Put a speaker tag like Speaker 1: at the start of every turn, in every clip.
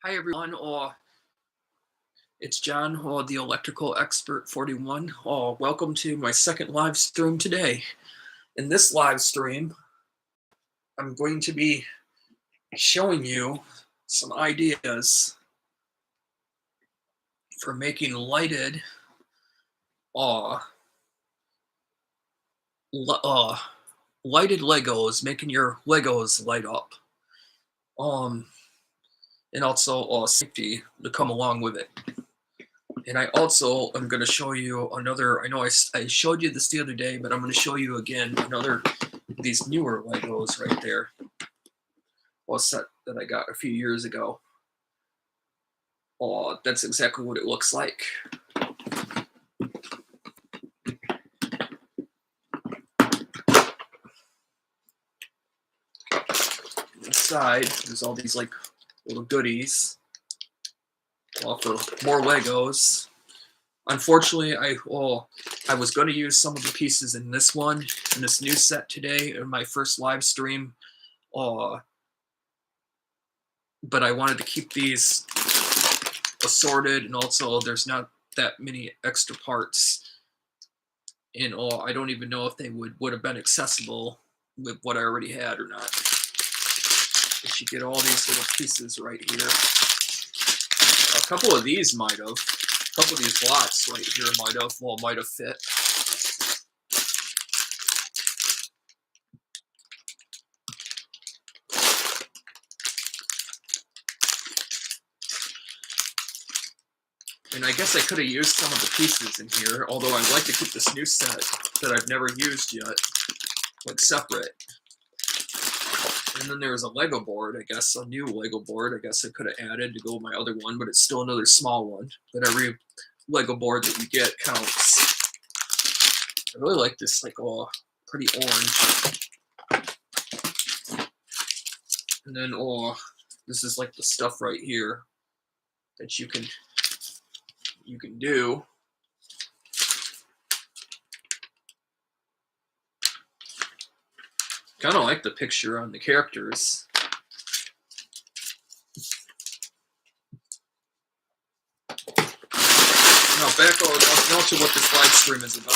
Speaker 1: Hi everyone, it's John, the Electrical Expert 41. Welcome to my second live stream today. In this live stream, I'm going to be showing you some ideas for making lighted, uh, lighted Legos, making your Legos light up. And also safety to come along with it. And I also am going to show you another, I know I showed you this the other day, but I'm going to show you again another, these newer Legos right there. A set that I got a few years ago. That's exactly what it looks like. Inside, there's all these like little goodies for more Legos. Unfortunately, I was going to use some of the pieces in this one, in this new set today, in my first live stream. But I wanted to keep these assorted, and also there's not that many extra parts. And I don't even know if they would have been accessible with what I already had or not. But you get all these little pieces right here. A couple of these might have. A couple of these lots right here might have fit. And I guess I could have used some of the pieces in here, although I'd like to keep this new set that I've never used yet, like separate. And then there's a Lego board, I guess, a new Lego board, I guess I could have added to go with my other one, but it's still another small one. But every Lego board that you get counts. I really like this, like, pretty orange. And then, this is like the stuff right here that you can do. Kind of like the picture on the characters. Now back now to what this live stream is about.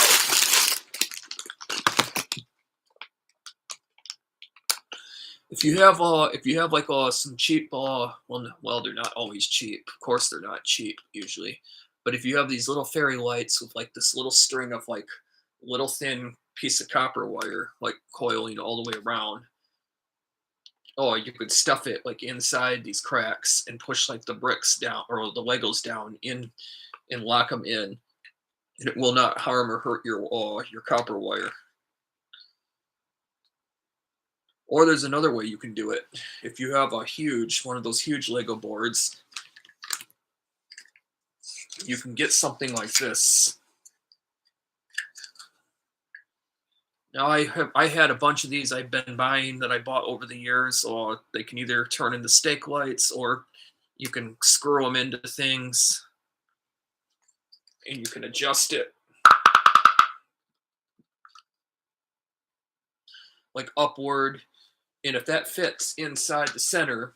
Speaker 1: If you have like some cheap well they're not always cheap. Of course they're not cheap usually. But if you have these little fairy lights with like this little string of like little thin piece of copper wire like coiling all the way around, you could stuff it like inside these cracks and push like the bricks down or the Legos down in and lock them in, and it will not harm or hurt your copper wire. Or there's another way you can do it. If you have one of those huge Lego boards, you can get something like this. Now I had a bunch of these I've been buying that I bought over the years, or they can either turn into stake lights or you can screw them into things and you can adjust it like upward. And if that fits inside the center,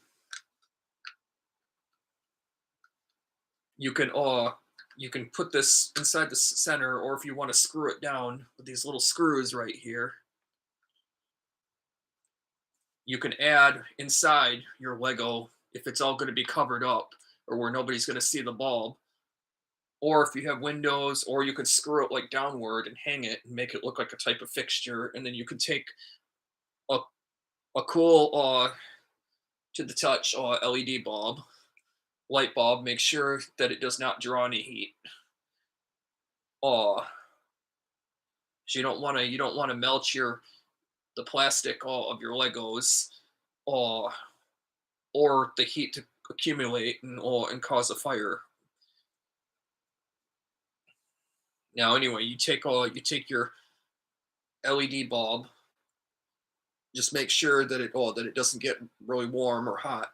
Speaker 1: you can put this inside the center, or if you want to screw it down with these little screws right here, you can add inside your Lego if it's all going to be covered up or where nobody's going to see the bulb. Or if you have windows, or you could screw it like downward and hang it and make it look like a type of fixture. And then you can take a cool to the touch LED bulb, light bulb, make sure that it does not draw any heat. So you don't want to melt the plastic of your Legos, or the heat to accumulate and cause a fire. Now anyway, you take your LED bulb. Just make sure that it doesn't get really warm or hot,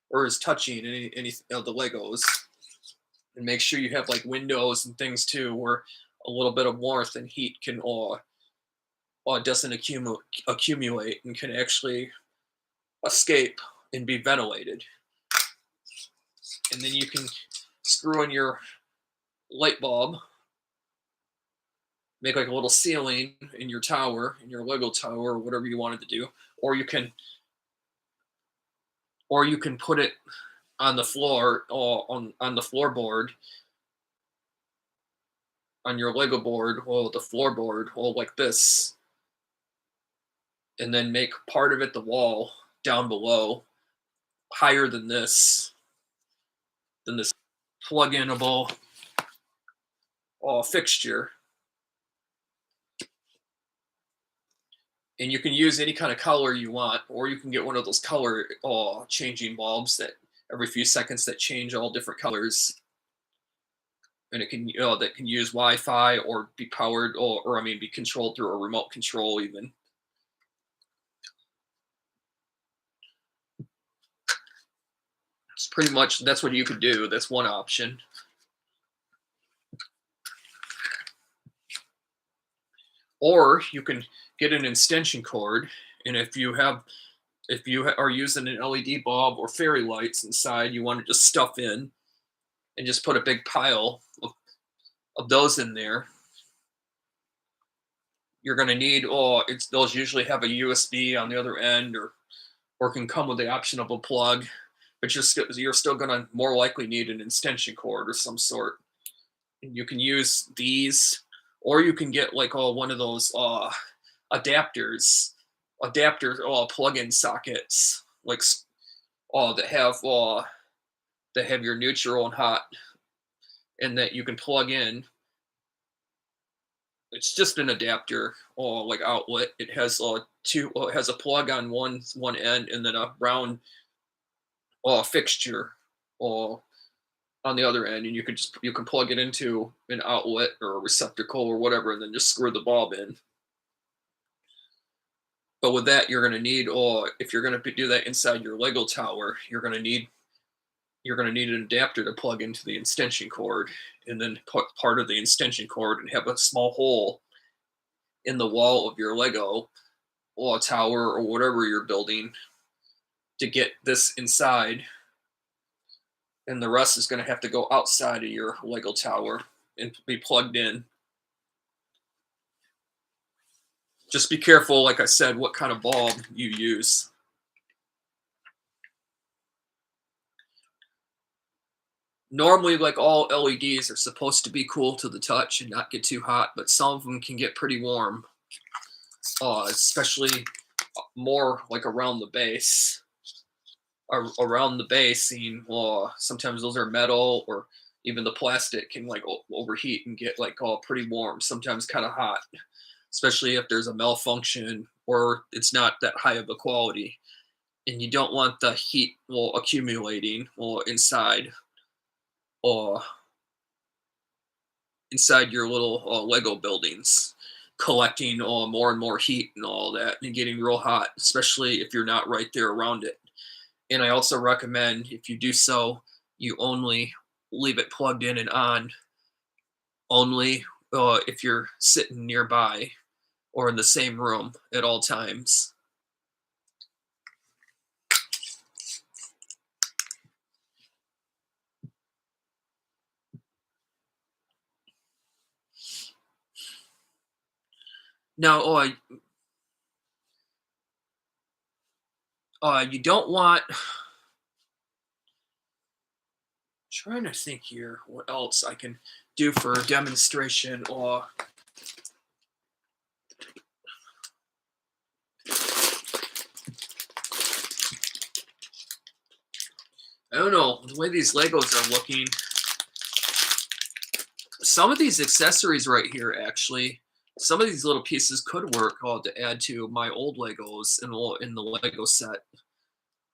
Speaker 1: or is touching any of the Legos. And make sure you have like windows and things too, where a little bit of warmth and heat can doesn't accumulate and can actually escape and be ventilated. and then you can screw in your light bulb, make like a little ceiling in your tower, in your Lego tower, or whatever you wanted to do, or you can put it on the floor, or on the floorboard, on your Lego board, or the floorboard, or like this, and then make part of it the wall down below, higher than this plug-inable fixture. And you can use any kind of color you want, or you can get one of those color changing bulbs that every few seconds that change all different colors, and it can that can use Wi-Fi or be powered, or I mean be controlled through a remote control even. It's pretty much, that's what you could do. That's one option. Or you can get an extension cord, and if you are using an LED bulb or fairy lights inside, you want to just stuff in and just put a big pile of those in there. You're going to need, those usually have a USB on the other end, or can come with the option of a plug, but you're still going to more likely need an extension cord of some sort. And you can use these, or you can get like one of those adapters, plug-in sockets, like that have your neutral and hot, and that you can plug in. It's just an adapter, like outlet. It has it has a plug on one end, and then a round fixture on the other end, and you can plug it into an outlet or a receptacle or whatever, and then just screw the bulb in. But with that, you're going to need, if you're going to do that inside your Lego tower, you're going to need an adapter to plug into the extension cord, and then put part of the extension cord and have a small hole in the wall of your Lego tower or whatever you're building to get this inside, and the rest is going to have to go outside of your Lego tower and be plugged in. Just be careful, like I said, what kind of bulb you use. Normally, like all LEDs are supposed to be cool to the touch and not get too hot, but some of them can get pretty warm, especially more like around the base. Around the basing, sometimes those are metal, or even the plastic can like overheat and get like pretty warm, sometimes kind of hot, especially if there's a malfunction or it's not that high of a quality, and you don't want the heat accumulating inside inside your little Lego buildings, collecting more and more heat and all that, and getting real hot, especially if you're not right there around it. And I also recommend, if you do so, you only leave it plugged in and on only if you're sitting nearby or in the same room at all times. Now, you don't want. Trying to think here what else I can do for a demonstration. I don't know, the way these Legos are looking. Some of these accessories right here, actually, some of these little pieces could work to add to my old Legos in the Lego set.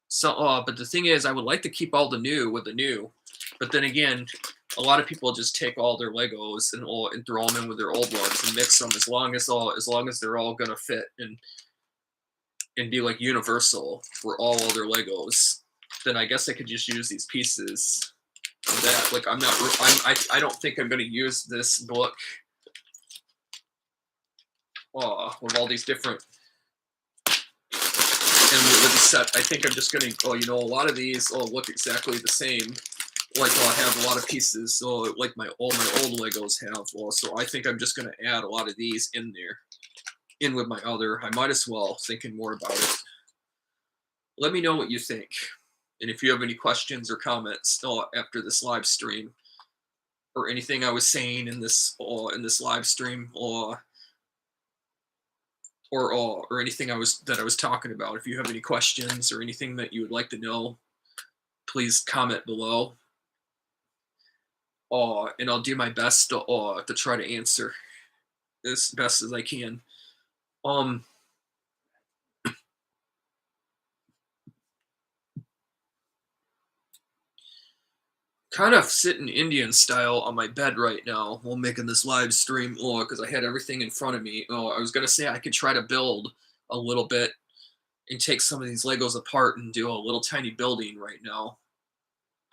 Speaker 1: So, but the thing is, I would like to keep all the new with the new. But then again, a lot of people just take all their Legos and throw them in with their old ones and mix them, as long as they're all gonna fit and be like universal for all other Legos. Then I guess I could just use these pieces of that. Like I don't think I'm gonna use this book with all these different. And with the set, I think I'm just gonna, a lot of these look exactly the same like have a lot of pieces, so like all my old Legos have. So I think I'm just gonna add a lot of these in there, in with my other. I might as well, thinking more about it. Let me know what you think, and if you have any questions or comments after this live stream, or anything I was saying in this live stream, or anything I was talking about. If you have any questions or anything that you would like to know, please comment below. And I'll do my best to try to answer as best as I can. Kind of sitting Indian style on my bed right now while making this live stream, because I had everything in front of me. I was gonna say I could try to build a little bit and take some of these Legos apart and do a little tiny building right now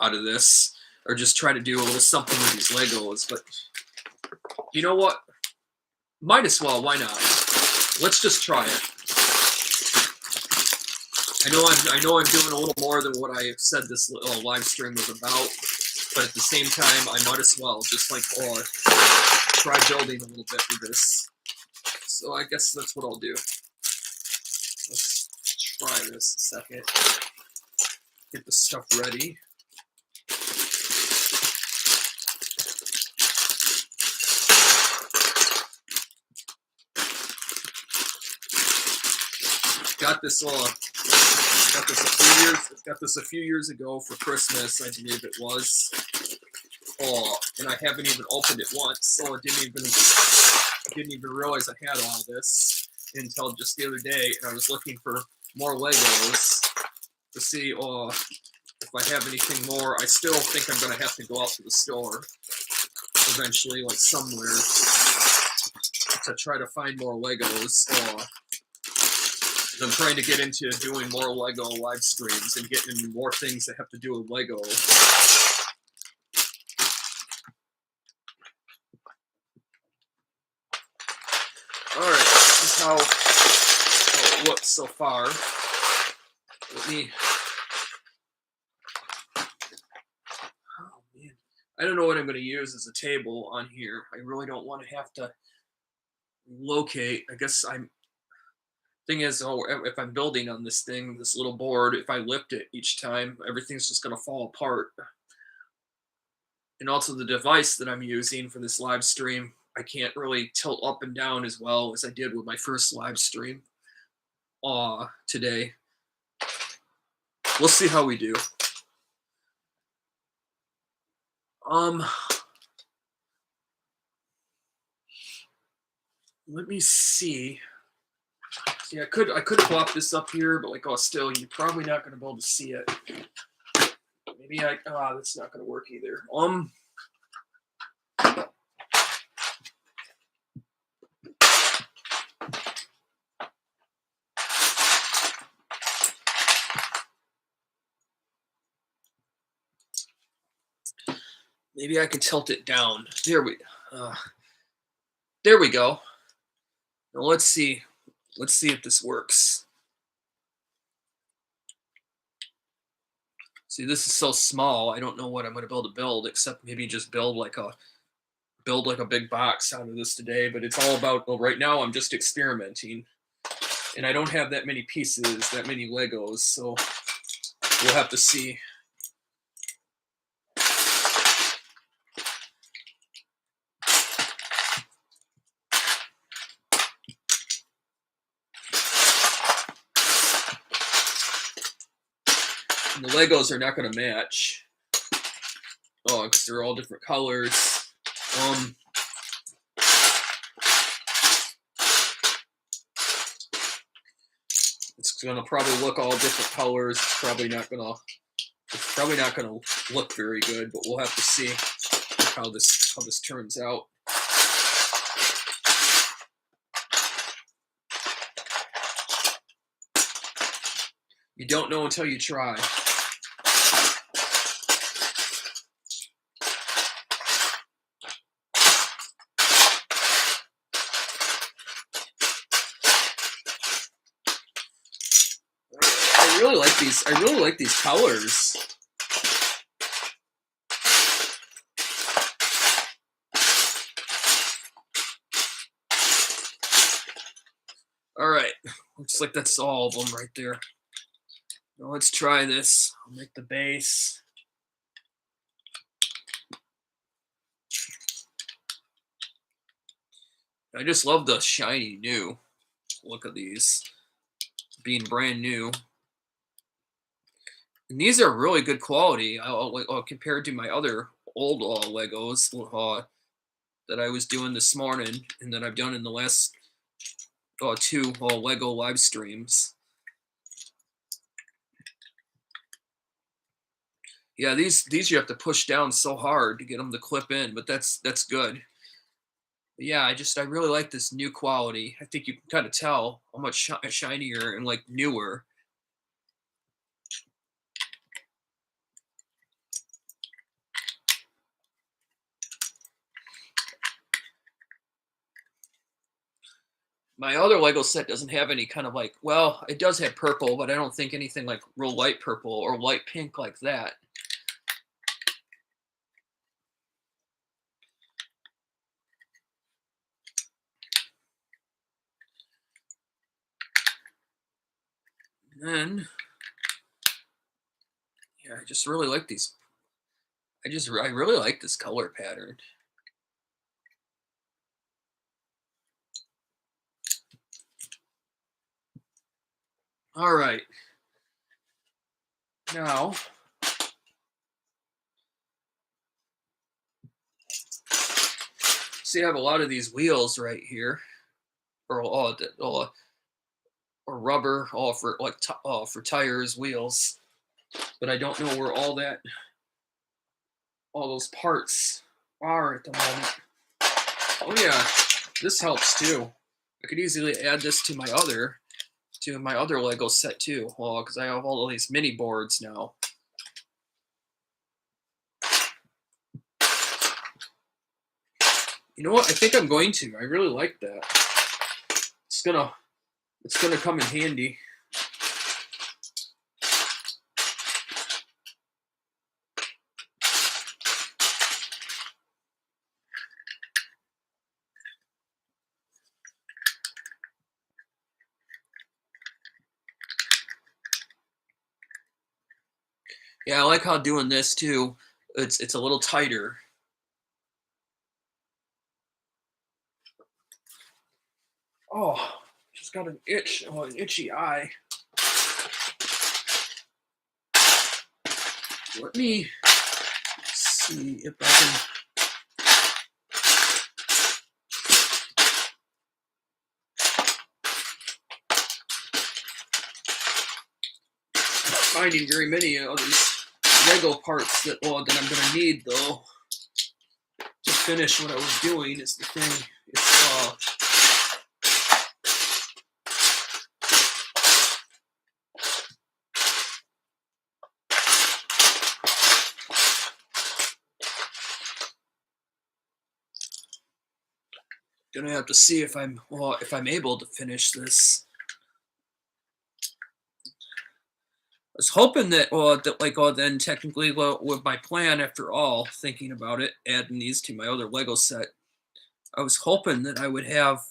Speaker 1: out of this, or just try to do a little something with these Legos. But you know what? Might as well. Why not? Let's just try it. I know I'm doing a little more than what I said this live stream was about, but at the same time, I might as well just like try building a little bit with this. So I guess that's what I'll do. Let's try this a second. Get the stuff ready. Got this a few years ago for Christmas, I believe it was. And I haven't even opened it once, so I didn't even realize I had all this until just the other day, and I was looking for more Legos to see if I have anything more. I still think I'm gonna have to go out to the store eventually, like somewhere, to try to find more Legos. I'm trying to get into doing more Lego live streams and getting into more things that have to do with Lego. Alright, this is how it looks so far. Oh man. I don't know what I'm going to use as a table on here. I really don't want to have to locate. I guess thing is, if I'm building on this little board, if I lift it each time, everything's just going to fall apart. And also the device that I'm using for this live stream, I can't really tilt up and down as well as I did with my first live stream today. We'll see how we do. Let me see. See, I could plop this up here, but like, still, you're probably not going to be able to see it. Maybe that's not going to work either. Maybe I can tilt it down. There we go. Now let's see if this works. See, this is so small. I don't know what I'm going to be able to build, except maybe just build like a big box out of this today. But it's all about, well, right now I'm just experimenting, and I don't have that many pieces, that many Legos, so we'll have to see. And the Legos are not going to match. Because they're all different colors. It's going to probably look all different colors. It's probably not going to look very good, but we'll have to see how this turns out. You don't know until you try. I really like these colors. All right, looks like that's all of them right there. Now let's try this. I'll make the base. I just love the shiny new look of these, being brand new. And these are really good quality compared to my other old Legos that I was doing this morning and that I've done in the last two Lego live streams. Yeah, these you have to push down so hard to get them to clip in, but that's good. But yeah, I really like this new quality. I think you can kind of tell how much shinier and like newer. My other Lego set doesn't have any kind of like, well, it does have purple, but I don't think anything like real light purple or light pink like that. And then, yeah, I just really like these. I really like this color pattern. All right. Now, see, I have a lot of these wheels right here, or or rubber, all for like for tires, wheels. But I don't know where all those parts are at the moment. Oh yeah, this helps too. I could easily add this to my other Lego set too. Well, because I have all of these mini boards now. You know what? I think I'm going to. I really like that. It's gonna come in handy. Yeah, I like how doing this too. It's a little tighter. Oh, just got an itch. Oh, an itchy eye. Let me see if I can. Not finding very many of these Lego parts that I'm gonna need though to finish what I was doing. Is the thing. It's gonna have to see if I'm able to finish this. I was hoping that then technically with my plan after all, thinking about it, adding these to my other Lego set, I was hoping that I would have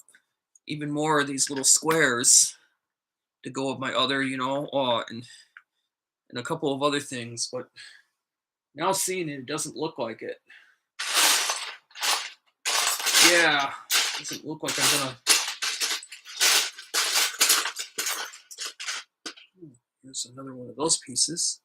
Speaker 1: even more of these little squares to go with my other, and a couple of other things, but now seeing it, it doesn't look like it. Yeah, doesn't look like I'm gonna. Here's another one of those pieces.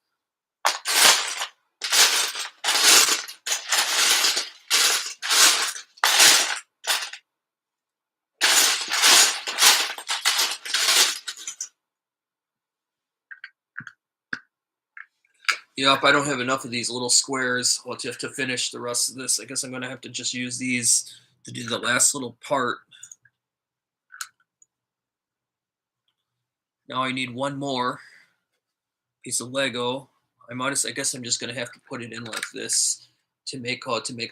Speaker 1: Yep, I don't have enough of these little squares. Well, to have to finish the rest of this, I guess I'm gonna have to just use these to do the last little part. Now I need one more piece of Lego. I guess I'm just gonna have to put it in like this to make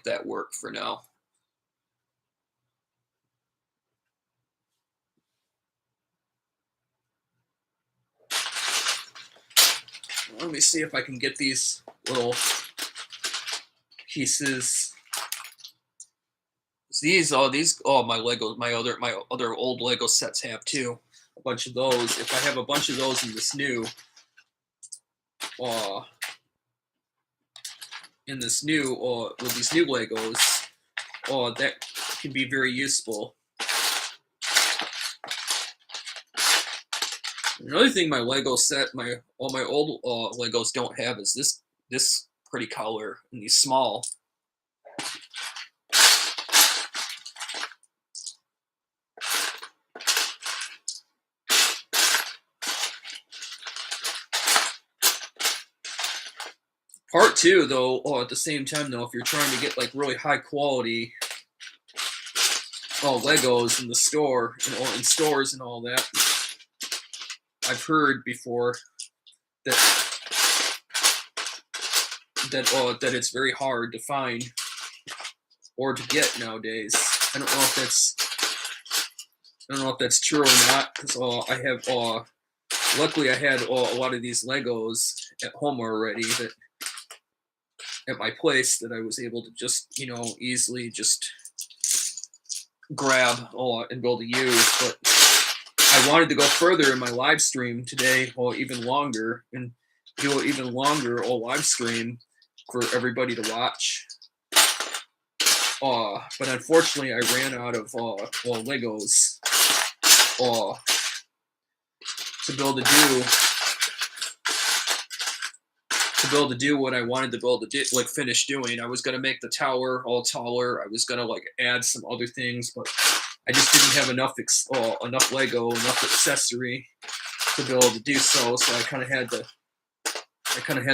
Speaker 1: that work for now. Let me see if I can get these little pieces. My other old Lego sets have too. a bunch of those. If I have a bunch of those in this new, uh, with these new Legos, that can be very useful. Another thing my Lego set, all my old Legos don't have is this pretty color in these small. Part two, though, at the same time, though, if you're trying to get like really high quality Legos in the store or in stores and all that, I've heard before that it's very hard to find or to get nowadays. I don't know if that's true or not, because I have luckily I had a lot of these Legos at home already that at my place that I was able to just easily just grab and be able to use. But I wanted to go further in my live stream today, or even longer, and do an even longer live stream for everybody to watch. But unfortunately, I ran out of Legos to be able to do what I wanted to be able to do, like finish doing. I was gonna make the tower all taller. I was gonna like add some other things, but I just didn't have enough Lego, enough accessory to be able to do so. So I kind of had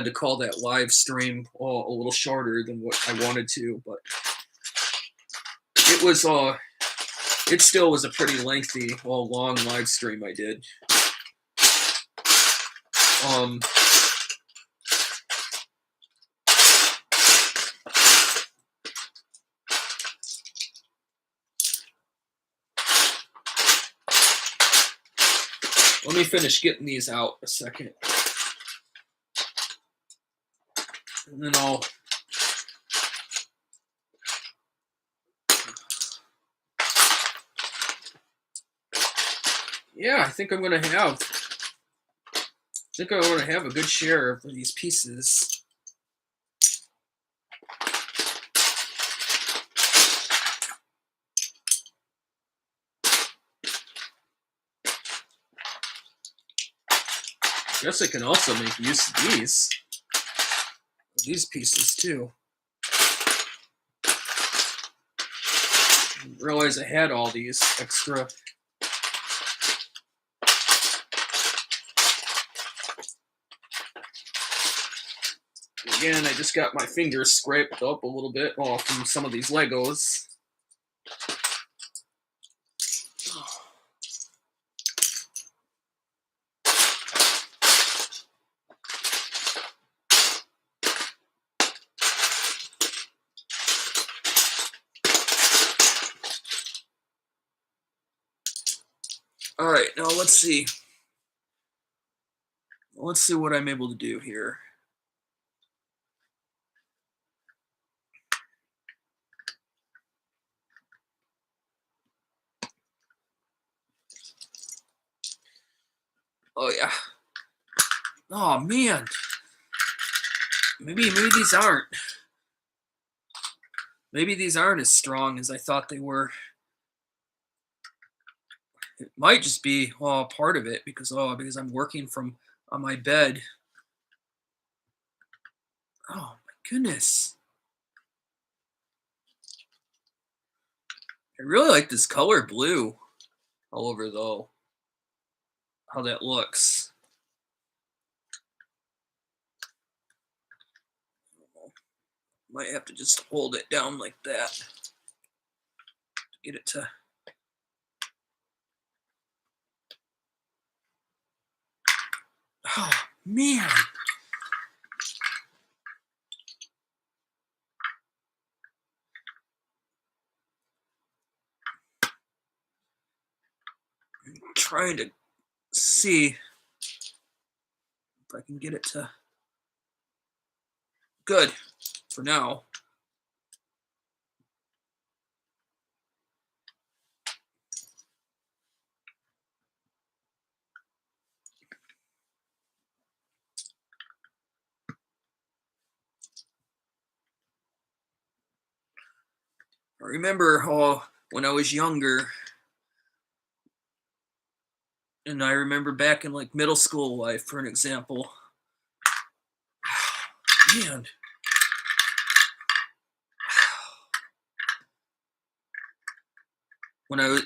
Speaker 1: to call that live stream a little shorter than what I wanted to, but it still was a pretty lengthy, long live stream I did. Let me finish getting these out a second, and then I'll. Yeah, I think I'm gonna have a good share of these pieces. I guess I can also make use of these pieces too. Didn't realize I had all these extra. Again, I just got my fingers scraped up a little bit from some of these Legos. All right, now let's see. Let's see what I'm able to do here. Oh yeah. Oh man. Maybe these aren't. Maybe these aren't as strong as I thought they were. It might just be part of it because I'm working from on my bed. Oh my goodness. I really like this color blue all over though. How that looks. Might have to just hold it down like that to get it to. Oh man. I'm trying to see if I can get it to. Good for now. remember when I was younger, and I remember back in like middle school life, for an example. Man, when I was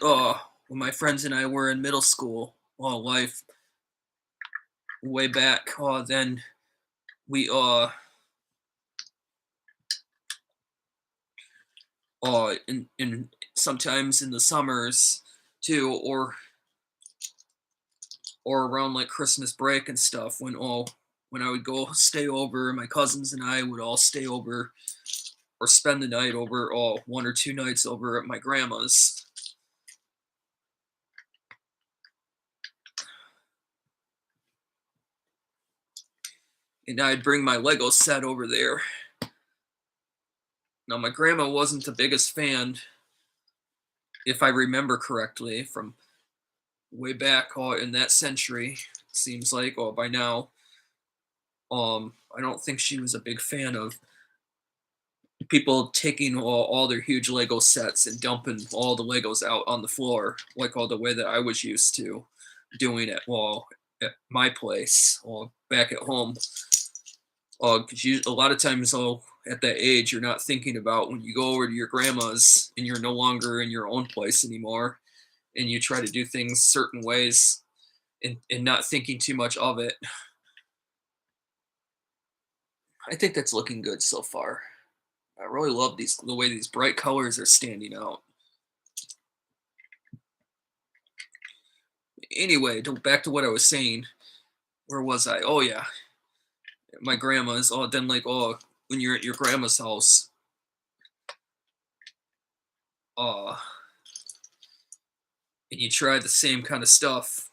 Speaker 1: when my friends and I were in middle school, life way back, then we in sometimes in the summers too, or around like Christmas break and stuff, when I would go stay over, my cousins and I would all stay over or spend the night over, 1 or 2 nights over at my grandma's. And I'd bring my Lego set over there. Now, my grandma wasn't the biggest fan, if I remember correctly, from way back in that century. It seems like, by now, I don't think she was a big fan of people taking all their huge Lego sets and dumping all the Legos out on the floor, like all the way that I was used to doing it, at my place, back at home. Because a lot of times, at that age, you're not thinking about when you go over to your grandma's and you're no longer in your own place anymore, and you try to do things certain ways and not thinking too much of it. I think that's looking good so far. I really love the way these bright colors are standing out. Anyway, back to what I was saying. Where was I? Oh yeah, my grandma's. Then like when you're at your grandma's house, uh, and you try the same kind of stuff.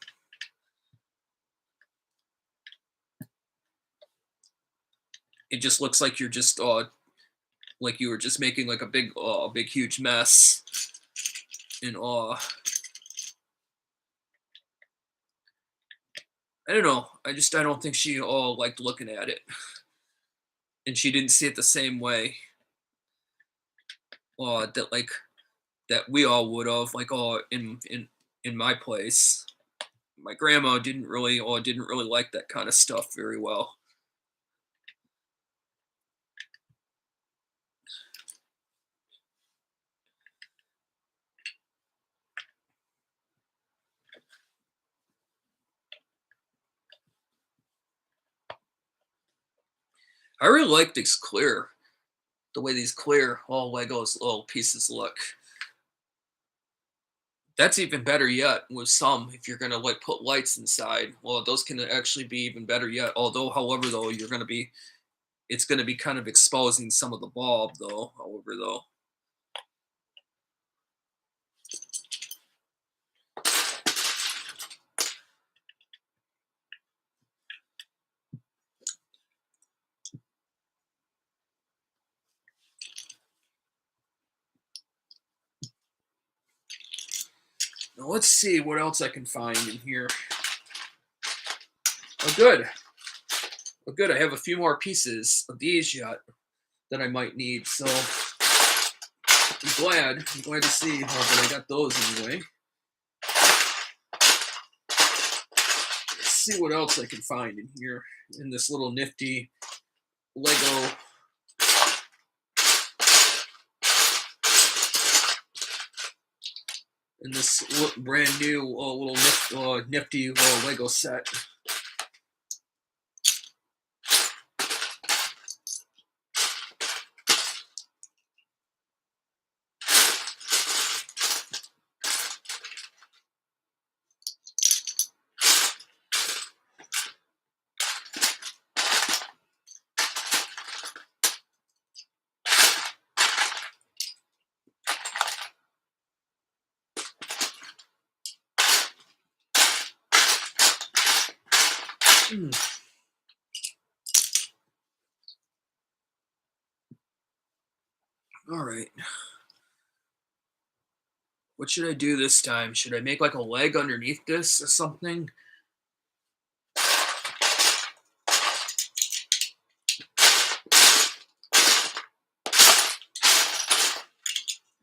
Speaker 1: It just looks like you're just like you were just making like a big huge mess. And I don't know. I don't think she liked looking at it, and she didn't see it the same way. That like that we all would have, like, in my place. My grandma didn't really like that kind of stuff very well. I really like the way these clear all Legos little pieces look. That's even better yet with some. If you're gonna like put lights inside, well, those can actually be even better yet. Although, however, though, it's gonna be kind of exposing some of the bulb, though. However, though. Now let's see what else I can find in here. Oh, good. Oh, good. I have a few more pieces of these yet that I might need. So I'm glad to see that I got those anyway. Let's see what else I can find in here in this little nifty Lego. In this brand new little nifty little Lego set. All right. What should I do this time? Should I make like a leg underneath this or something?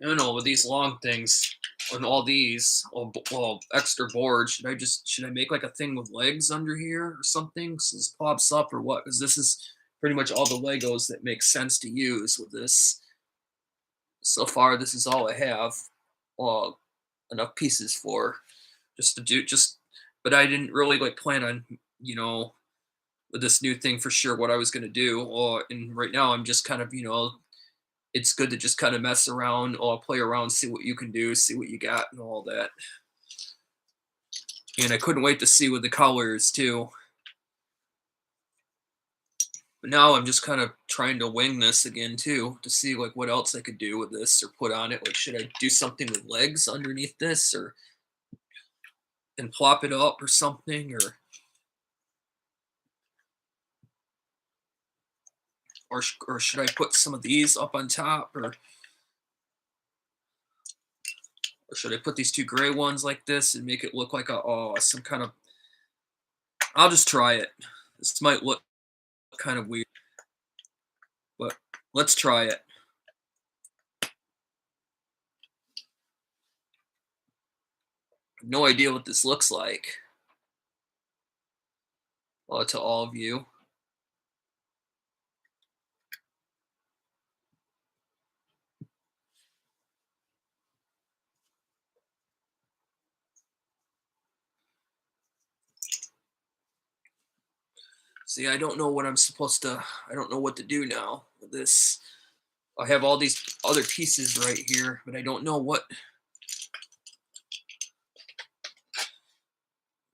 Speaker 1: I don't know with these long things and all these well, extra boards. Should I make like a thing with legs under here or something so this pops up or what? Because this is pretty much all the Legos that make sense to use with this. So far, this is all I have. Well, enough pieces for just to do just. But I didn't really like plan on with this new thing for sure what I was gonna do. Or and right now I'm just kind of it's good to just kind of mess around or play around, see what you can do, see what you got, and all that. And I couldn't wait to see with the colors too. But now I'm just kind of trying to wing this again too to see like what else I could do with this or put on it. Like, should I do something with legs underneath this or and plop it up or something or should I put some of these up on top or should I put these two gray ones like this and make it look like a some kind of I'll just try it. This might look kind of weird, but let's try it. No idea what this looks like. To all of you. See, I don't know what I'm supposed to. I don't know what to do now with this. I have all these other pieces right here, but I don't know what.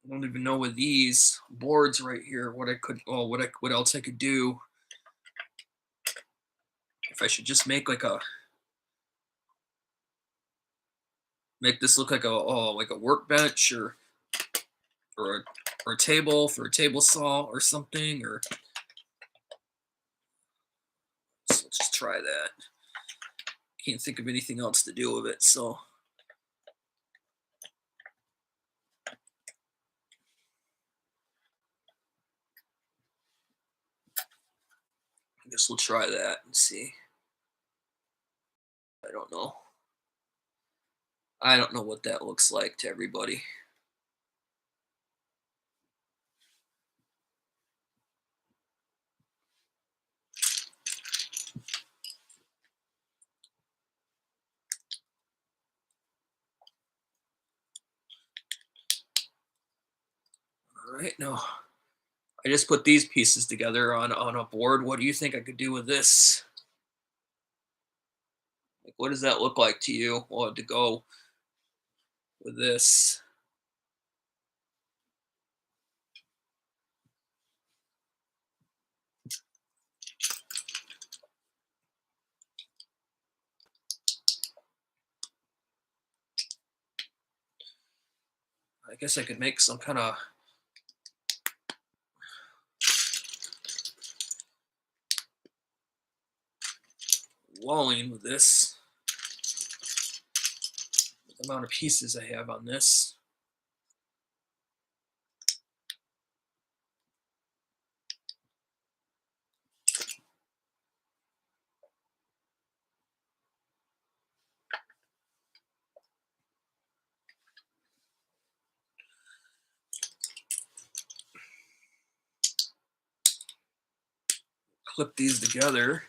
Speaker 1: I don't even know with these boards right here what I could. Oh, what else I could do. If I should just make like a make this look like a workbench or a or a table for a table saw or something or so let's just try that. Can't think of anything else to do with it, so I guess we'll try that and see. I don't know. I don't know what that looks like to everybody. All right, now I just put these pieces together on a board. What do you think I could do with this? Like, what does that look like to you? Well, to go with this. I guess I could make some kind of walling with this. The amount of pieces I have on this. Clip these together.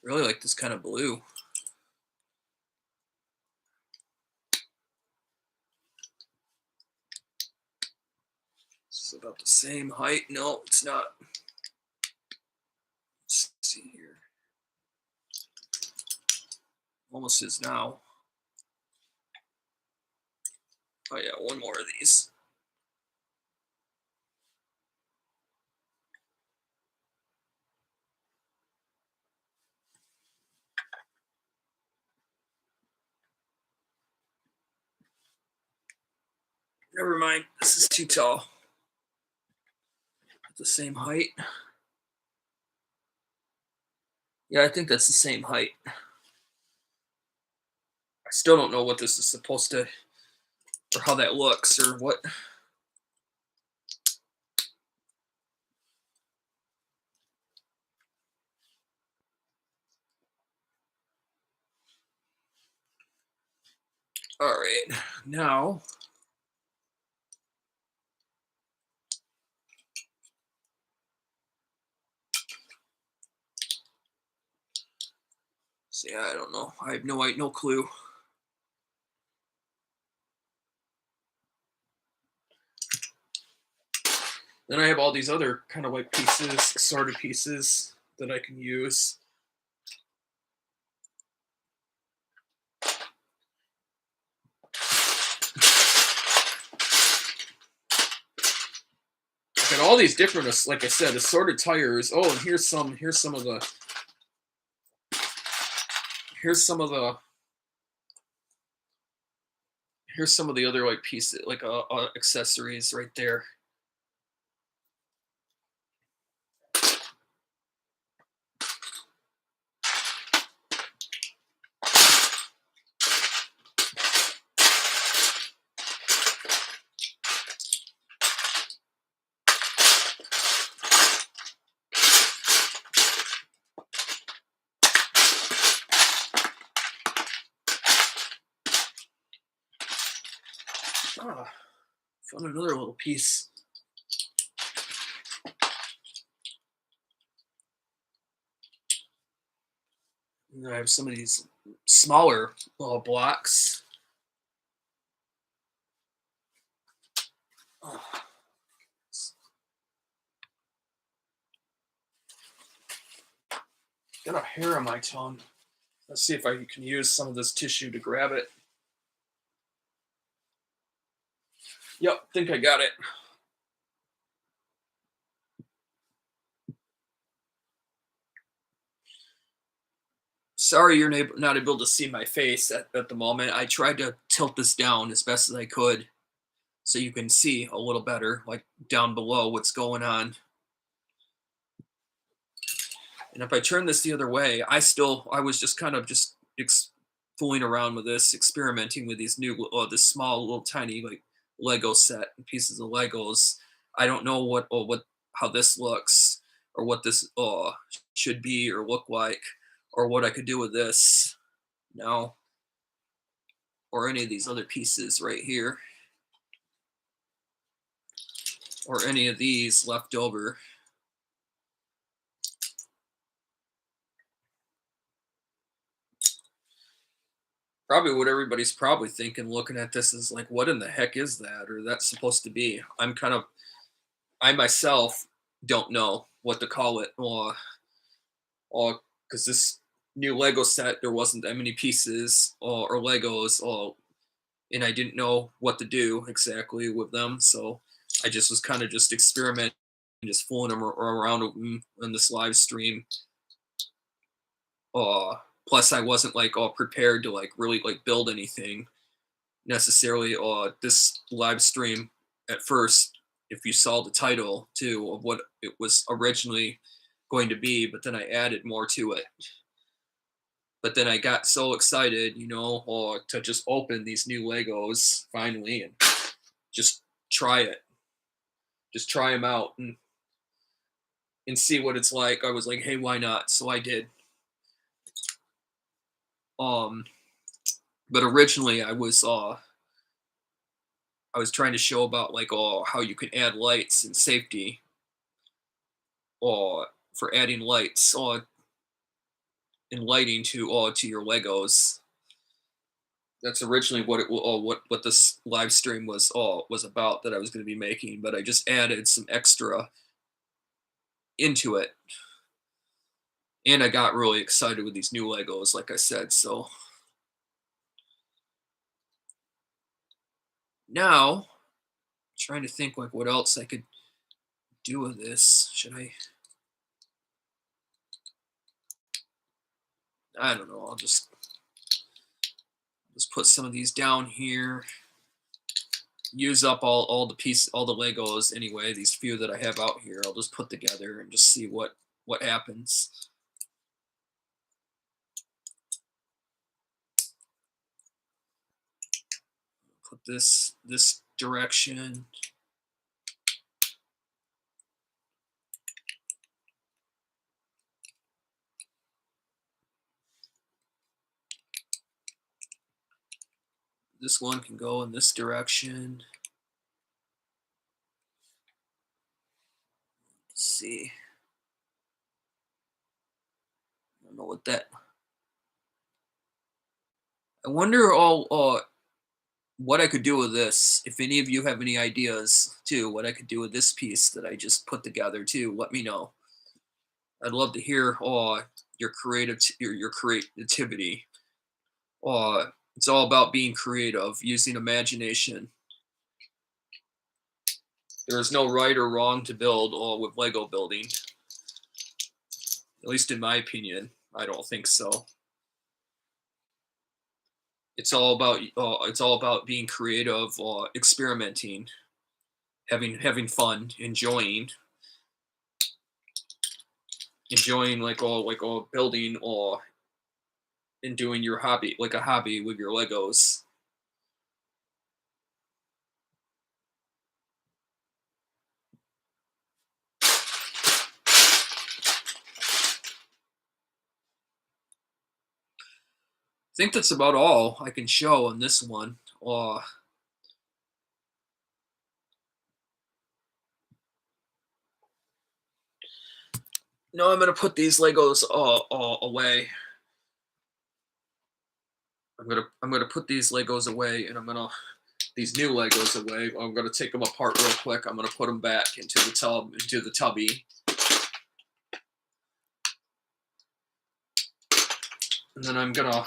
Speaker 1: Really like this kind of blue. It's about the same height. No, it's not. Let's see here. Almost is now. Oh yeah, one more of these. Never mind. This is too tall. It's the same height. Yeah, I think that's the same height. I still don't know what this is supposed to, or how that looks, or what. All right, now see, I don't know. I have no clue. Then I have all these other kind of like pieces, sorted pieces that I can use. I've got all these different, like I said, assorted tires. Oh, and here's some of the here's some of the here's some of the other like pieces, like accessories right there. Ah, found another little piece. And then I have some of these smaller little blocks. Oh, got a hair on my tongue. Let's see if I can use some of this tissue to grab it. Yep, think I got it. Sorry you're not able to see my face at the moment. I tried to tilt this down as best as I could so you can see a little better, like down below what's going on. And if I turn this the other way, I was just kind of just fooling around with this, experimenting with these this small little tiny like Lego set and pieces of Legos. I don't know how this looks or what this should be or look like or what I could do with this now or any of these other pieces right here or any of these left over. Probably what everybody's probably thinking looking at this is like, what in the heck is that or that's supposed to be? I myself don't know what to call it, or because this new Lego set there wasn't that many pieces or Legos, and I didn't know what to do exactly with them, so I just was kind of just experimenting, just fooling them around with them in this live stream. Uh, Plus I wasn't like all prepared to like really like build anything necessarily. This live stream at first, if you saw the title too of what it was originally going to be, but then I added more to it. But then I got so excited, to just open these new Legos finally and just try it, just try them out and see what it's like. I was like, hey, why not? So I did. Um, but originally I was trying to show about like how you can add lights and safety for adding lights and lighting to your Legos. That's originally what this live stream was about that I was going to be making, but I just added some extra into it, and I got really excited with these new Legos, like I said. So now, I'm trying to think like what else I could do with this. Should I? I don't know. I'll just put some of these down here. Use up all the Legos anyway. These few that I have out here, I'll just put together and just see what happens. Put this direction. this one can go in this direction. Let's see. I don't know what that. I wonder all what I could do with this. If any of you have any ideas too, what I could do with this piece that I just put together too, let me know. I'd love to hear your creativity. It's all about being creative, using imagination. There is no right or wrong to build with Lego building. At least in my opinion, I don't think so. It's all about being creative, experimenting, having fun, enjoying like building or and doing your hobby like a hobby with your Legos. I think that's about all I can show on this one. No, I'm gonna put these Legos away. I'm gonna put these Legos away, and these new Legos away. I'm gonna take them apart real quick. I'm gonna put them back into the tubby, and then I'm gonna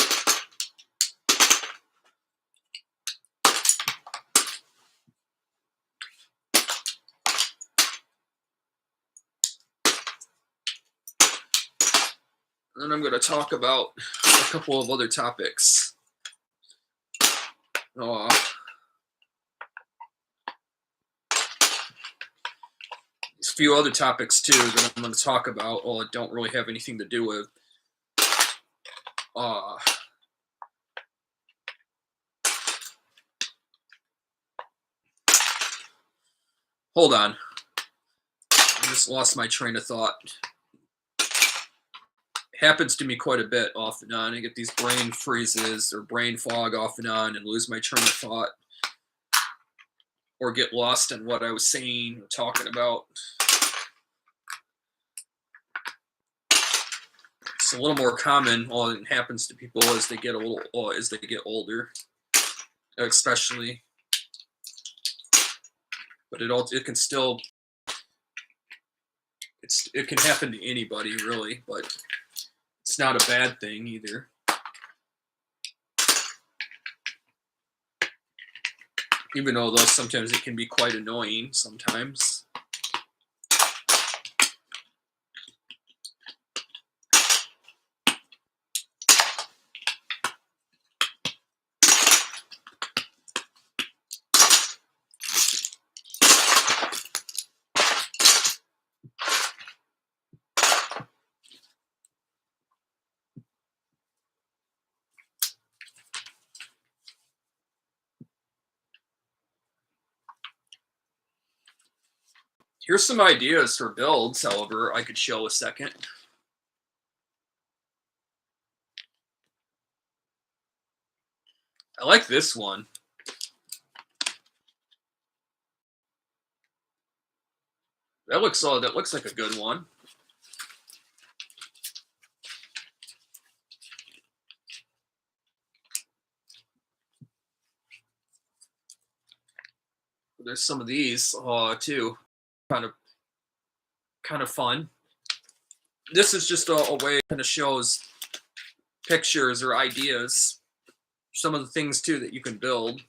Speaker 1: talk about a couple of other topics. Uh, There's a few other topics too that I'm going to talk about. Don't really have anything to do with. Hold on. I just lost my train of thought. It happens to me quite a bit off and on. I get these brain freezes or brain fog off and on and lose my train of thought. Or get lost in what I was saying or talking about. It's a little more common. It happens to people as they get older, especially. But it can still. It can happen to anybody really, but it's not a bad thing either. Even though sometimes it can be quite annoying sometimes. Here's some ideas for builds, however, I could show a second. I like this one. That looks like a good one. There's some of these too. Kind of fun. This is just a way it kind of shows pictures or ideas. Some of the things too that you can build.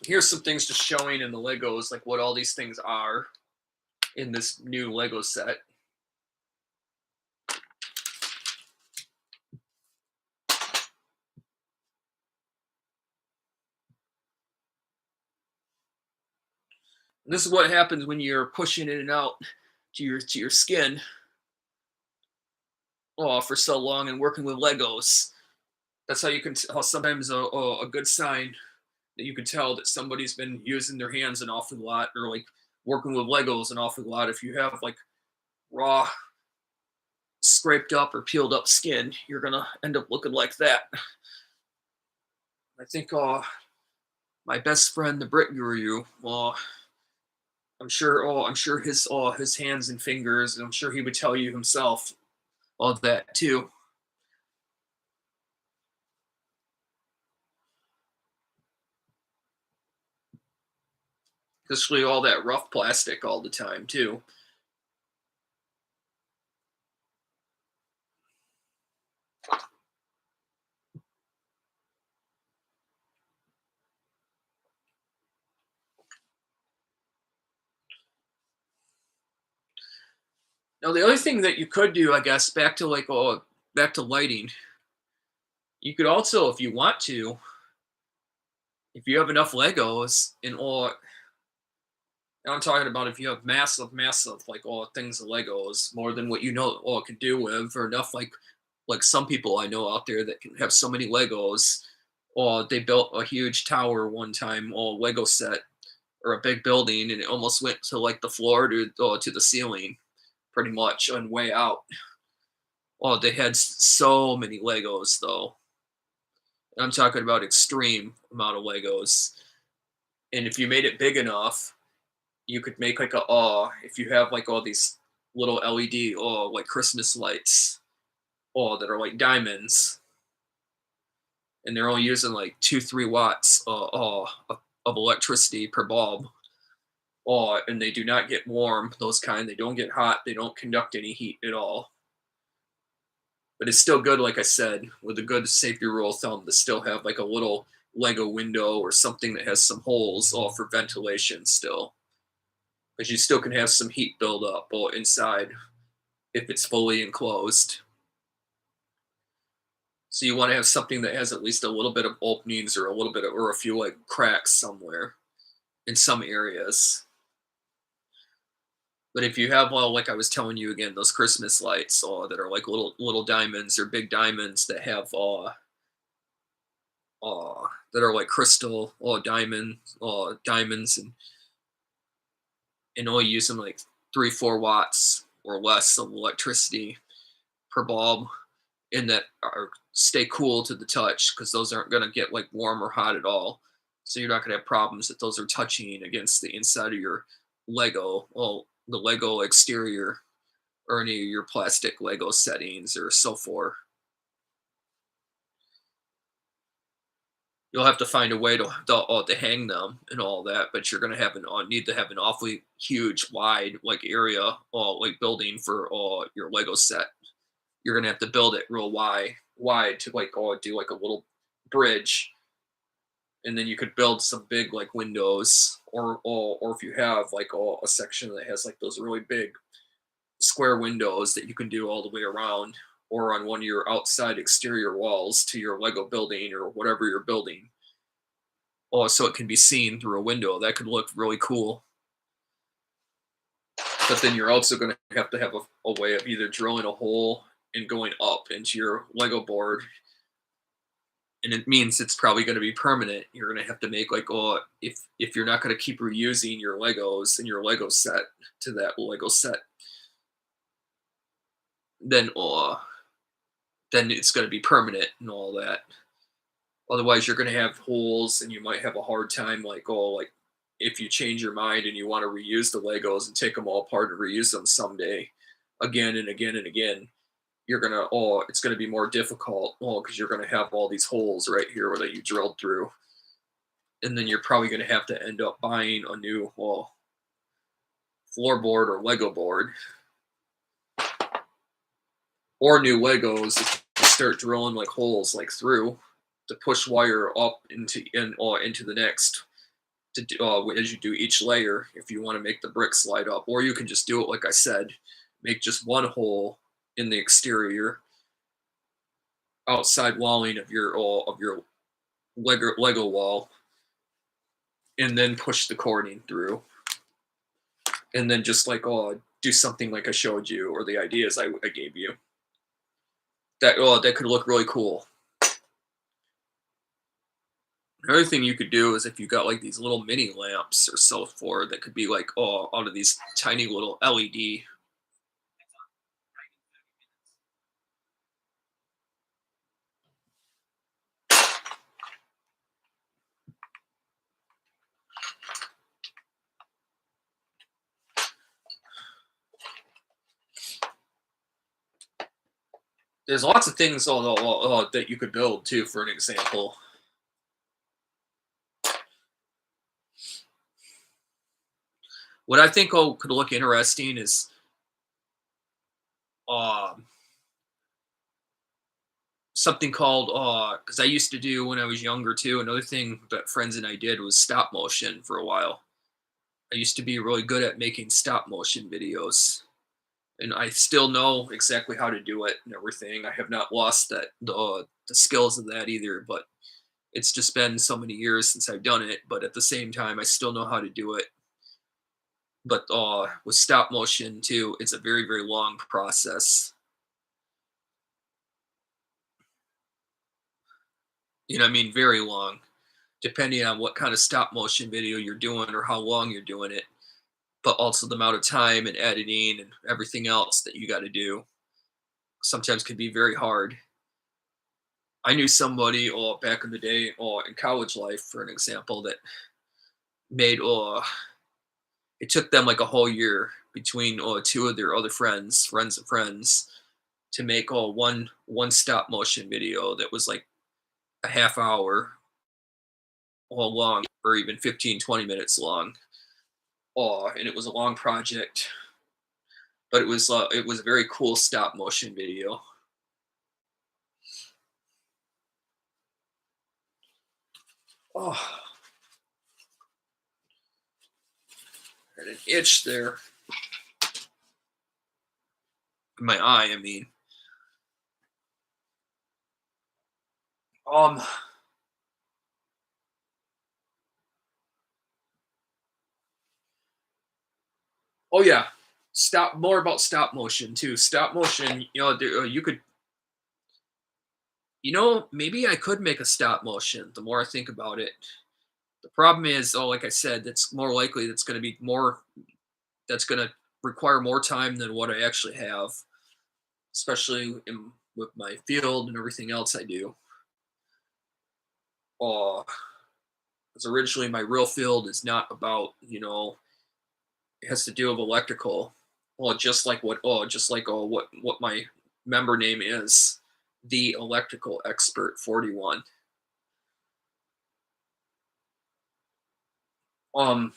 Speaker 1: Here's some things just showing in the Legos, like what all these things are in this new Lego set. And this is what happens when you're pushing in and out to your skin for so long and working with Legos. That's how you can tell sometimes a good sign that you can tell that somebody's been using their hands an awful lot or like working with Legos an awful lot. If you have like raw scraped up or peeled up skin, you're gonna end up looking like that. I think my best friend, the Brit Guru, I'm sure his hands and fingers, and I'm sure he would tell you himself all that too. Especially all that rough plastic all the time too. Now the other thing that you could do, I guess, back to lighting, you could also, if you want to, if you have enough Legos and all, and I'm talking about if you have massive, like all things of Legos, more than what you know all can do with, or enough like some people I know out there that can have so many Legos. Or they built a huge tower one time, all Lego set, or a big building, and it almost went to like the floor to the ceiling, pretty much on way out. Oh, they had so many Legos though. I'm talking about extreme amount of Legos. And if you made it big enough, you could make like a if you have like all these little LED like Christmas lights that are like diamonds, and they're only using like 2-3 watts of electricity per bulb. And they do not get warm. Those kind, they don't get hot. They don't conduct any heat at all. But it's still good, like I said, with a good safety rule of thumb to still have like a little Lego window or something that has some holes all for ventilation still. Because you still can have some heat build up inside if it's fully enclosed. So you want to have something that has at least a little bit of openings or a little bit of, or a few like cracks somewhere in some areas. But if you have, well, like I was telling you again, those Christmas lights that are like little diamonds or big diamonds that have that are like crystal diamonds and only using like 3-4 watts or less of electricity per bulb, and that are stay cool to the touch because those aren't going to get like warm or hot at all. So you're not going to have problems that those are touching against the inside of your Lego, the Lego exterior, or any of your plastic Lego settings or so forth. You'll have to find a way to hang them and all that, but you're gonna need to have an awfully huge, wide like area, like building for your Lego set. You're gonna have to build it real wide to like do like a little bridge, and then you could build some big like windows, or if you have like a section that has like those really big square windows that you can do all the way around, or on one of your outside exterior walls to your Lego building or whatever you're building. So it can be seen through a window. That could look really cool. But then you're also going to have a way of either drilling a hole and going up into your Lego board. And it means it's probably going to be permanent. You're going to have to make like, if you're not going to keep reusing your Legos and your Lego set to that Lego set, then it's going to be permanent and all that. Otherwise, you're going to have holes, and you might have a hard time, like if you change your mind and you want to reuse the Legos and take them all apart and reuse them someday, again and again and again, it's gonna be more difficult, because you're gonna have all these holes right here that you drilled through, and then you're probably gonna have to end up buying a new floorboard or Lego board, or new Legos if you start drilling like holes like through to push wire up into the next to do, as you do each layer if you want to make the bricks light up, or you can just do it like I said, make just one hole in the exterior outside walling of your Lego wall, and then push the cording through, and then just like do something like I showed you, or the ideas I gave you. That could look really cool. Another thing you could do is if you got like these little mini lamps or so forth that could be like out of these tiny little LED. There's lots of things that you could build too. For an example, what I think could look interesting is um, something called because I used to do when I was younger too. Another thing that friends and I did was stop motion for a while. I used to be really good at making stop motion videos, and I still know exactly how to do it and everything. I have not lost the skills of that either, but it's just been so many years since I've done it. But at the same time, I still know how to do it. But with stop motion too, it's a very very long process. You know, what I mean, very long, depending on what kind of stop motion video you're doing or how long you're doing it, but also the amount of time and editing and everything else that you got to do. Sometimes can be very hard. I knew somebody back in the day in college life, for an example, that made it took them like a whole year between two of their other friends of friends, to make one stop motion video that was like a half hour all long, or even 15-20 minutes long. And it was a long project, but it was a very cool stop motion video. Oh, had an itch there in my eye. I mean, um, oh yeah, stop more about stop motion too. Stop motion, you could, maybe I could make a stop motion. The more I think about it, the problem is, like I said, that's more likely that's going to be more. That's going to require more time than what I actually have, especially with my field and everything else I do. Uh, because originally my real field is not about, it has to do with electrical. Well, just like what my member name is, the electrical expert 41. Um,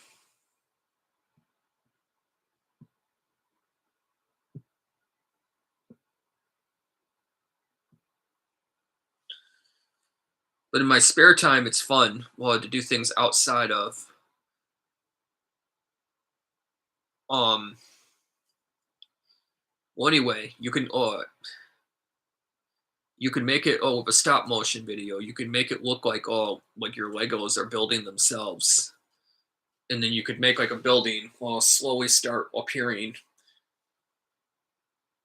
Speaker 1: but in my spare time, it's fun, well, to do things outside of. Um, well, anyway, you can make it with a stop motion video. You can make it look like your Legos are building themselves, and then you could make like a building slowly start appearing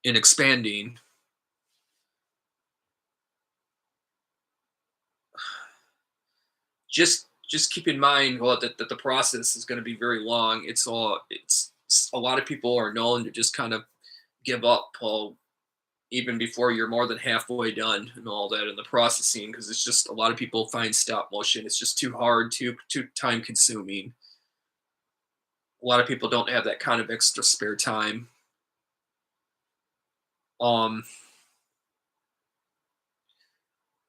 Speaker 1: and expanding. Just keep in mind, that the process is going to be very long. It's a lot of people are known to just kind of give up even before you're more than halfway done and all that in the processing, because it's just a lot of people find stop motion. It's just too hard, too time consuming. A lot of people don't have that kind of extra spare time. Um,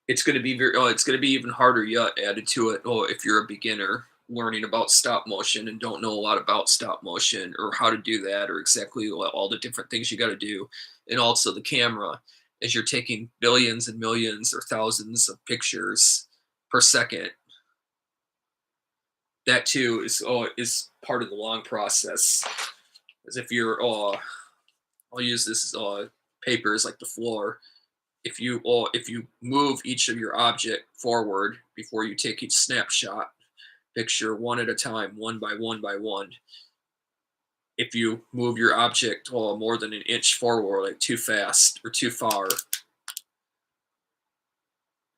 Speaker 1: it's going to be even harder yet added to it. If you're a beginner learning about stop motion and don't know a lot about stop motion or how to do that, or exactly all the different things you got to do, and also the camera, as you're taking billions and millions or thousands of pictures per second. That too is part of the long process. As if you're I'll use this as papers like the floor. If you move each of your object forward before you take each snapshot picture one at a time, one by one by one. If you move your object more than an inch forward, like too fast or too far,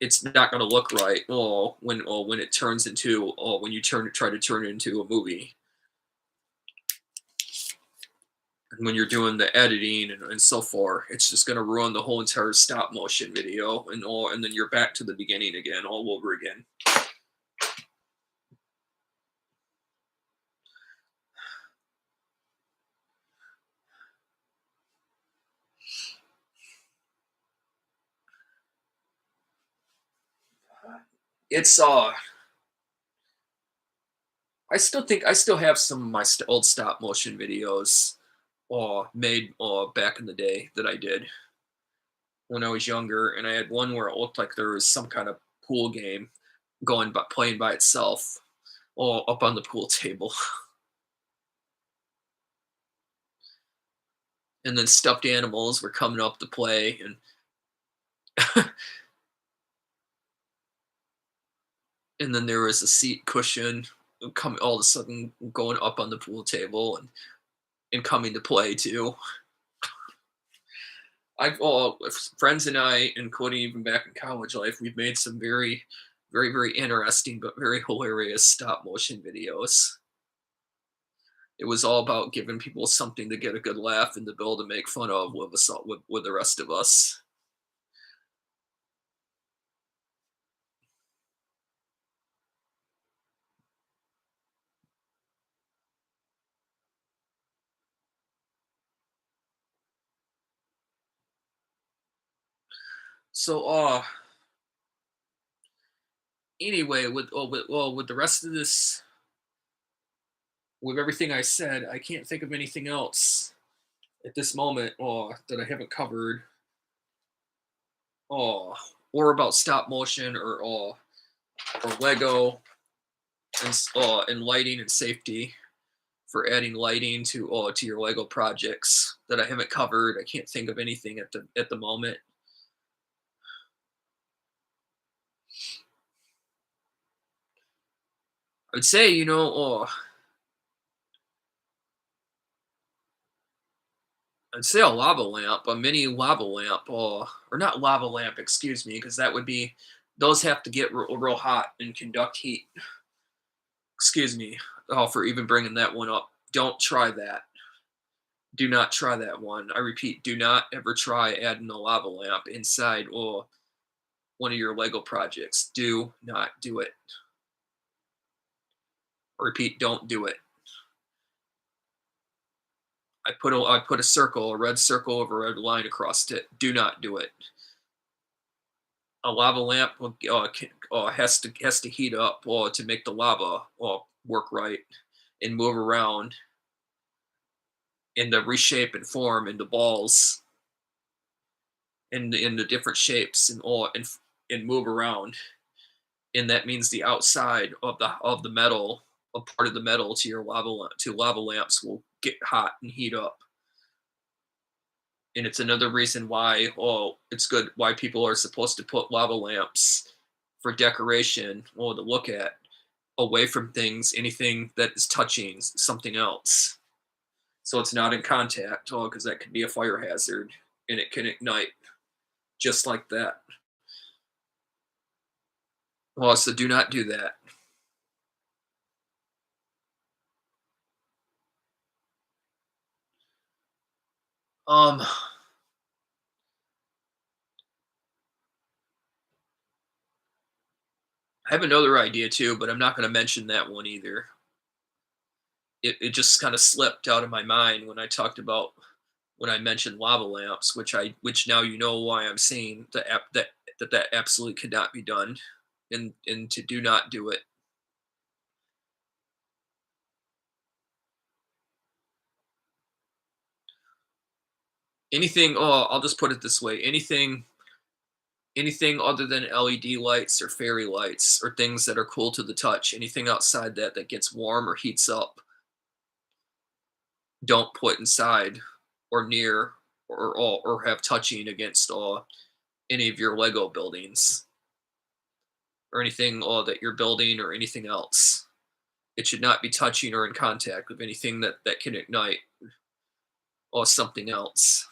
Speaker 1: it's not going to look right. When it turns into when you try to turn it into a movie, and when you're doing the editing and so forth, it's just going to ruin the whole entire stop motion video, and then you're back to the beginning again, all over again. It's I still think I still have some of my old stop motion videos made back in the day that I did when I was younger, and I had one where it looked like there was some kind of pool game going but playing by itself up on the pool table. And then stuffed animals were coming up to play, and and then there was a seat cushion coming all of a sudden going up on the pool table and coming to play too. I've all friends and I, including even back in college life, we've made some very interesting but very hilarious stop motion videos. It was all about giving people something to get a good laugh and to be able to make fun of with us with the rest of us. So anyway, with the rest of this, with everything I said, I can't think of anything else at this moment that I haven't covered uh, or about stop motion or Lego and lighting and safety for adding lighting to your Lego projects that I haven't covered. I can't think of anything at the moment. I'd say I'd say a lava lamp, a mini lava lamp, or not lava lamp, excuse me, because that would be those have to get real hot and conduct heat. Excuse me, for even bringing that one up. Don't try that. Do not try that one. I repeat, do not ever try adding a lava lamp inside one of your Lego projects. Do not do it. I repeat, don't do it. I put a circle, a red circle over a red line across it. Do not do it. A lava lamp has to heat up to make the lava work right and move around and to reshape and form into balls in the different shapes and move around. And that means the outside of the metal, a part of the metal to your lava lamps will get hot and heat up. And it's another reason why it's good why people are supposed to put lava lamps for decoration or to look at away from anything that is touching something else. So it's not in contact, because that could be a fire hazard and it can ignite just like that. So do not do that. Um, I have another idea too, but I'm not going to mention that one either. It just kind of slipped out of my mind when I talked about when I mentioned lava lamps, which now you know why I'm saying that absolutely could not be done, and to do not do it. Anything. Oh, I'll just put it this way: anything other than LED lights or fairy lights or things that are cool to the touch, anything outside that gets warm or heats up, don't put inside or near or have touching against any of your Lego buildings or anything that you're building or anything else. It should not be touching or in contact with anything that can ignite or something else.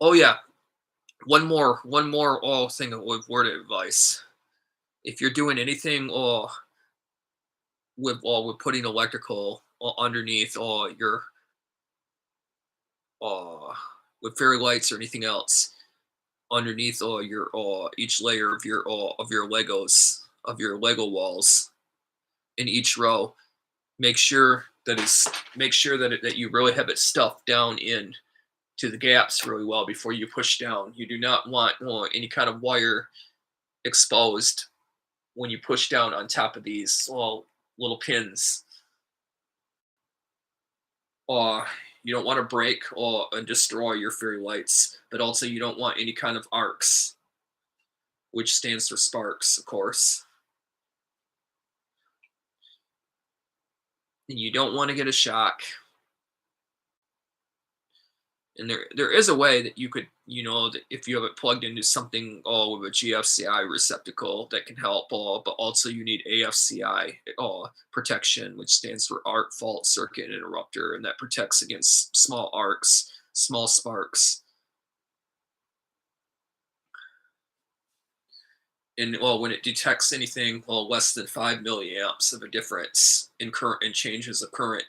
Speaker 1: Oh yeah, one more thing with word of advice. If you're doing anything with putting electrical underneath your uh with fairy lights or anything else underneath your each layer of your Legos. of your Lego walls in each row. Make sure that that you really have it stuffed down in to the gaps really well before you push down. You do not want any kind of wire exposed when you push down on top of these little pins. Uh, you don't want to break or and destroy your fairy lights, but also you don't want any kind of arcs, which stands for sparks, of course. And you don't want to get a shock. And there is a way that you could, that if you have it plugged into something with a GFCI receptacle that can help, but also you need AFCI protection, which stands for Arc Fault Circuit Interrupter, and that protects against small arcs, small sparks. And when it detects anything less than 5 milliamps of a difference in current and changes of current,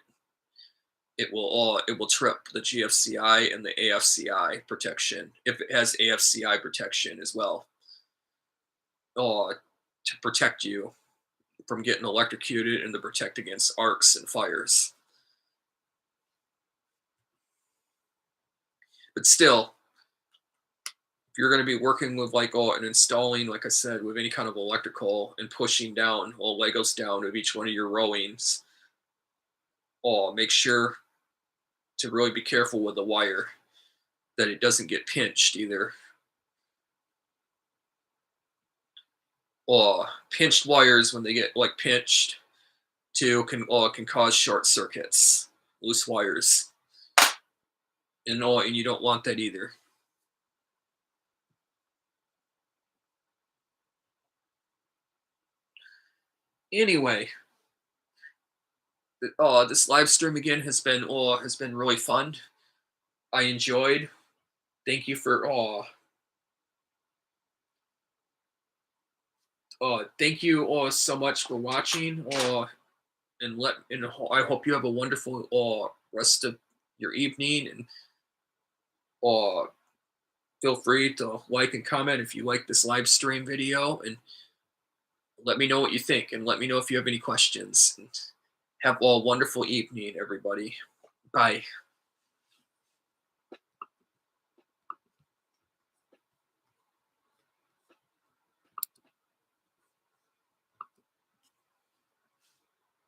Speaker 1: it will trip the GFCI and the AFCI protection if it has AFCI protection as well, to protect you from getting electrocuted and to protect against arcs and fires. But still, if you're going to be working with and installing, like I said, with any kind of electrical and pushing down Legos down of each one of your rowings, make sure to really be careful with the wire that it doesn't get pinched either. Pinched wires, when they get pinched too, can cause short circuits, loose wires, and you don't want that either. Anyway, this live stream again has been really fun. I enjoyed. Thank you for thank you all so much for watching. And I hope you have a wonderful rest of your evening. And uh, feel free to like and comment if you like this live stream video, and let me know what you think, and let me know if you have any questions. And have a wonderful evening, everybody. Bye.